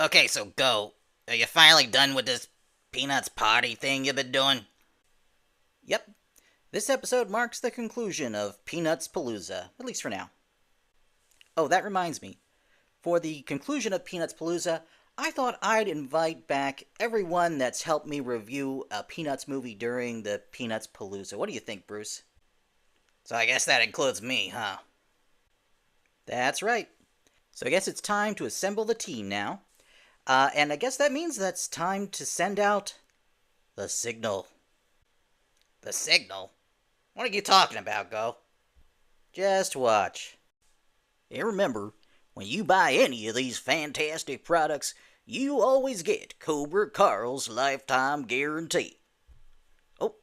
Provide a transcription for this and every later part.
Okay, so go. Are you finally done with this Peanuts party thing you've been doing? Yep. This episode marks the conclusion of Peanuts-Palooza, at least for now. Oh, that reminds me. For the conclusion of Peanuts-Palooza, I thought I'd invite back everyone that's helped me review a Peanuts movie during the Peanuts-Palooza. What do you think, Bruce? So I guess that includes me, huh? That's right. So I guess it's time to assemble the team now. And I guess that means that's time to send out the signal. The signal? What are you talking about, Go? Just watch. And remember, when you buy any of these fantastic products, you always get Cobra Karl's lifetime guarantee. Oh,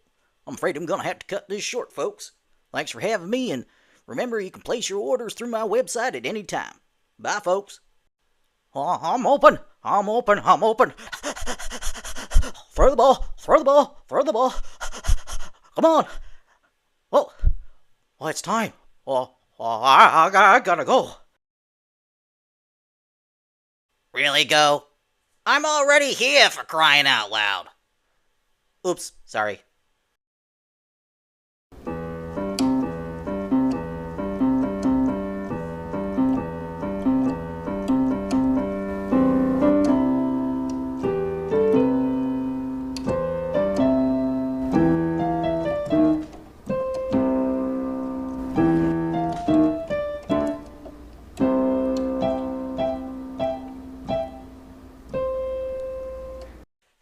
I'm afraid I'm going to have to cut this short, folks. Thanks for having me, and remember you can place your orders through my website at any time. Bye, folks. I'm open. I'm open. I'm open. Throw the ball. Throw the ball. Throw the ball. Come on. Oh, it's time. I gotta go. Really, Go? I'm already here, for crying out loud. Oops, sorry.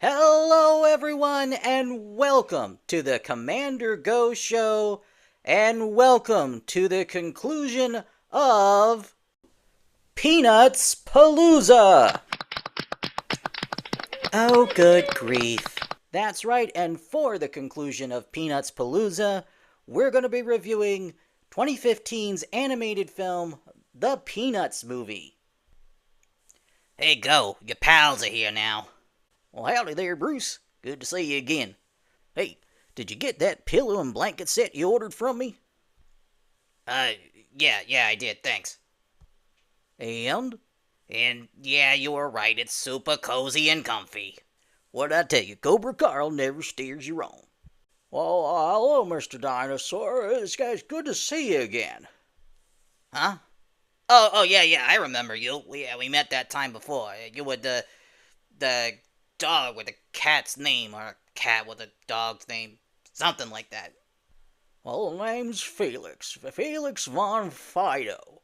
Hello, everyone, and welcome to the Commander Go Show, and welcome to the conclusion of Peanuts-Palooza! Oh, good grief. That's right, and for the conclusion of Peanuts-Palooza, we're going to be reviewing 2015's animated film, The Peanuts Movie. Hey, Go, your pals are here now. Well, howdy there, Bruce. Good to see you again. Hey, did you get that pillow and blanket set you ordered from me? Yeah, I did, thanks. And? And yeah, you were right, it's super cozy and comfy. What'd I tell you, Cobra Karl never steers you wrong. Well, hello, Mr. Dinosaur. It's good to see you again. Huh? Oh, yeah, I remember you. We met that time before. You were the dog with a cat's name, or a cat with a dog's name, something like that. Well, the name's Felix Von Fido.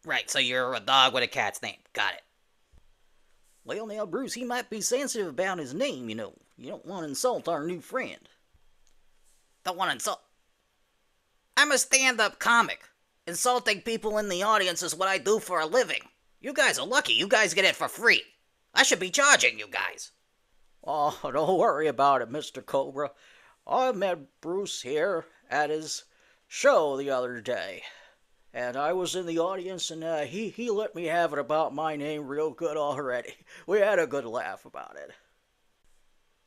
Right, so you're a dog with a cat's name. Got it. Well, now, Bruce, he might be sensitive about his name, you know. You don't want to insult our new friend. Don't want to insult... I'm a stand-up comic. Insulting people in the audience is what I do for a living. You guys are lucky. You guys get it for free. I should be charging you guys. Oh, don't worry about it, Mr. Cobra. I met Bruce here at his show the other day. And I was in the audience, and he let me have it about my name real good already. We had a good laugh about it.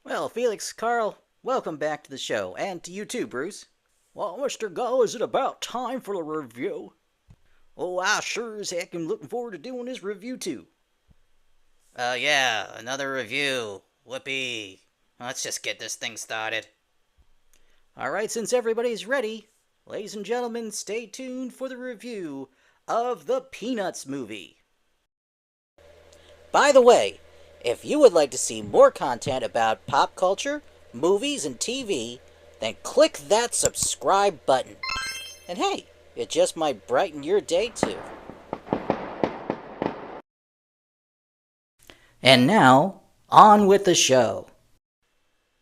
Well, Felix, Carl, welcome back to the show, and to you too, Bruce. Well, Mr. Go, is it about time for the review? Oh, I sure as heck am looking forward to doing this review too. Yeah, another review. Whoopee. Let's just get this thing started. Alright, since everybody's ready, ladies and gentlemen, stay tuned for the review of the Peanuts movie. By the way, if you would like to see more content about pop culture, movies, and TV, then click that subscribe button. And hey, it just might brighten your day too. And now, on with the show.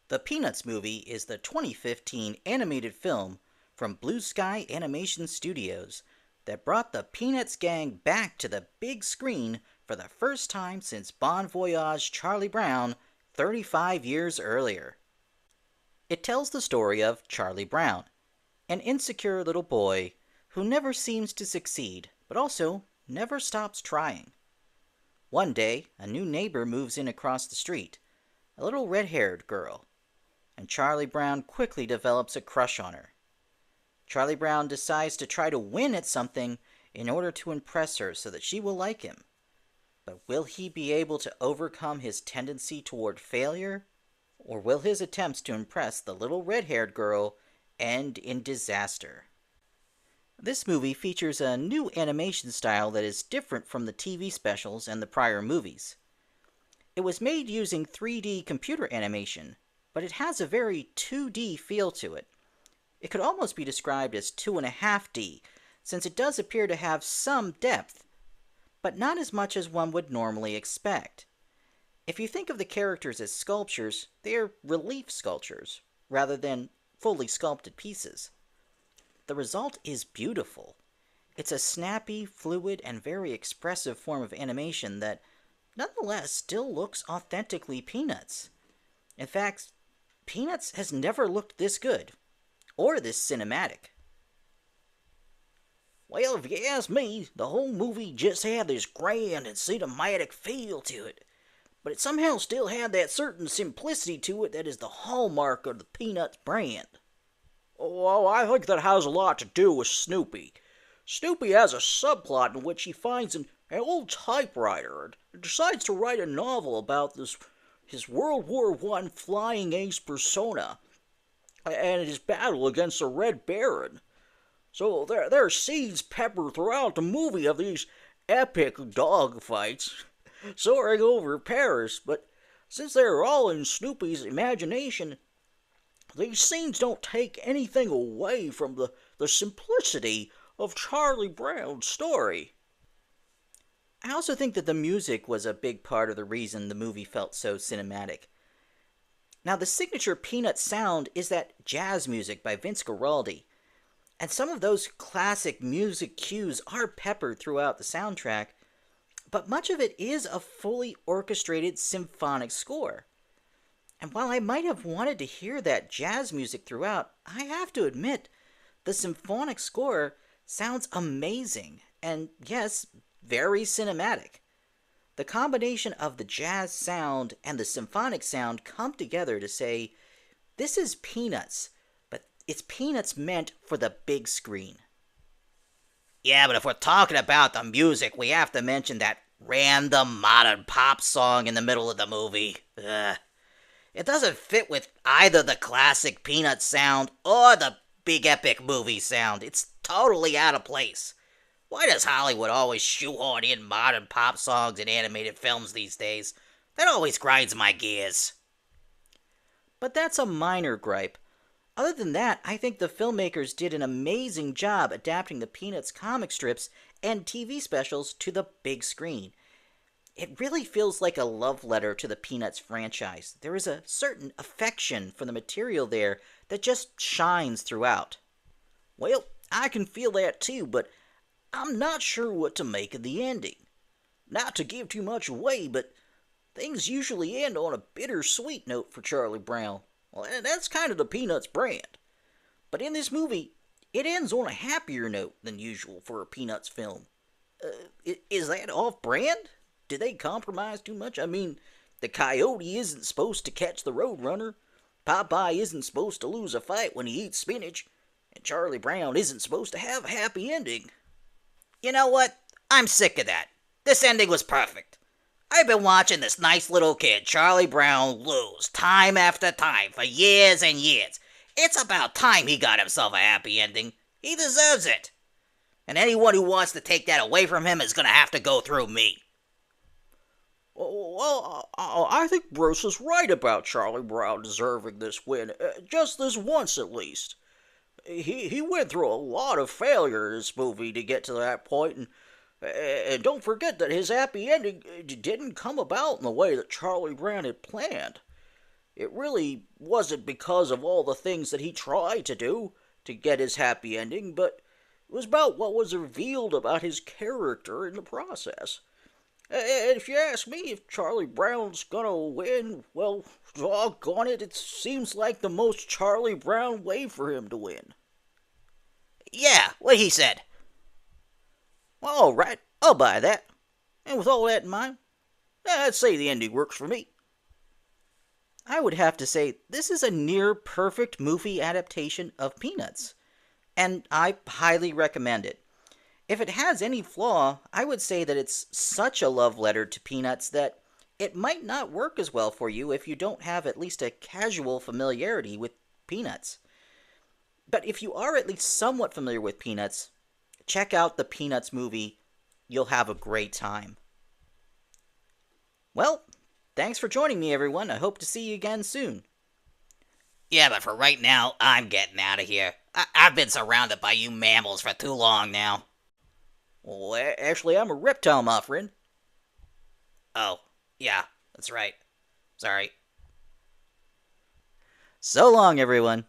The Peanuts movie is the 2015 animated film from Blue Sky Animation Studios that brought the Peanuts gang back to the big screen for the first time since Bon Voyage Charlie Brown 35 years earlier. It tells the story of Charlie Brown, an insecure little boy who never seems to succeed, but also never stops trying. One day, a new neighbor moves in across the street, a little red-haired girl, and Charlie Brown quickly develops a crush on her. Charlie Brown decides to try to win at something in order to impress her so that she will like him. But will he be able to overcome his tendency toward failure? Or will his attempts to impress the little red-haired girl end in disaster? This movie features a new animation style that is different from the TV specials and the prior movies. It was made using 3D computer animation, but it has a very 2D feel to it. It could almost be described as 2.5D, since it does appear to have some depth, but not as much as one would normally expect. If you think of the characters as sculptures, they are relief sculptures, rather than fully sculpted pieces. The result is beautiful. It's a snappy, fluid, and very expressive form of animation that nonetheless still looks authentically Peanuts. In fact, Peanuts has never looked this good, or this cinematic. Well, if you ask me, the whole movie just had this grand and cinematic feel to it, but it somehow still had that certain simplicity to it that is the hallmark of the Peanuts brand. Well, I think that has a lot to do with Snoopy. Snoopy has a subplot in which he finds an old typewriter and decides to write a novel about his World War I flying ace persona and his battle against the Red Baron. So there are scenes peppered throughout the movie of these epic dogfights soaring over Paris, but since they're all in Snoopy's imagination, these scenes don't take anything away from the simplicity of Charlie Brown's story. I also think that the music was a big part of the reason the movie felt so cinematic. Now, the signature Peanuts sound is that jazz music by Vince Guaraldi, and some of those classic music cues are peppered throughout the soundtrack, but much of it is a fully orchestrated symphonic score. And while I might have wanted to hear that jazz music throughout, I have to admit, the symphonic score sounds amazing, and yes, very cinematic. The combination of the jazz sound and the symphonic sound come together to say, this is Peanuts, but it's Peanuts meant for the big screen. Yeah, but if we're talking about the music, we have to mention that random modern pop song in the middle of the movie. It doesn't fit with either the classic Peanuts sound or the big epic movie sound. It's totally out of place. Why does Hollywood always shoehorn in modern pop songs in animated films these days? That always grinds my gears. But that's a minor gripe. Other than that, I think the filmmakers did an amazing job adapting the Peanuts comic strips and TV specials to the big screen. It really feels like a love letter to the Peanuts franchise. There is a certain affection for the material there that just shines throughout. Well, I can feel that too, but I'm not sure what to make of the ending. Not to give too much away, but things usually end on a bittersweet note for Charlie Brown. Well, that's kind of the Peanuts brand. But in this movie, it ends on a happier note than usual for a Peanuts film. Is that off-brand? Did they compromise too much? I mean, the coyote isn't supposed to catch the roadrunner. Popeye isn't supposed to lose a fight when he eats spinach. And Charlie Brown isn't supposed to have a happy ending. You know what? I'm sick of that. This ending was perfect. I've been watching this nice little kid, Charlie Brown, lose time after time for years and years. It's about time he got himself a happy ending. He deserves it. And anyone who wants to take that away from him is going to have to go through me. Well, I think Bruce is right about Charlie Brown deserving this win, just this once at least. He went through a lot of failure in this movie to get to that point, and don't forget that his happy ending didn't come about in the way that Charlie Brown had planned. It really wasn't because of all the things that he tried to do to get his happy ending, but it was about what was revealed about his character in the process. And if you ask me if Charlie Brown's gonna win, well, doggone it, it seems like the most Charlie Brown way for him to win. Yeah, what he said. All right, I'll buy that. And with all that in mind, I'd say the ending works for me. I would have to say this is a near-perfect movie adaptation of Peanuts, and I highly recommend it. If it has any flaw, I would say that it's such a love letter to Peanuts that it might not work as well for you if you don't have at least a casual familiarity with Peanuts. But if you are at least somewhat familiar with Peanuts, check out the Peanuts movie. You'll have a great time. Well, thanks for joining me, everyone. I hope to see you again soon. Yeah, but for right now, I'm getting out of here. I've been surrounded by you mammals for too long now. Well, actually, I'm a reptile, my friend. Oh, yeah, that's right. Sorry. So long, everyone.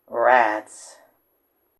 Rats.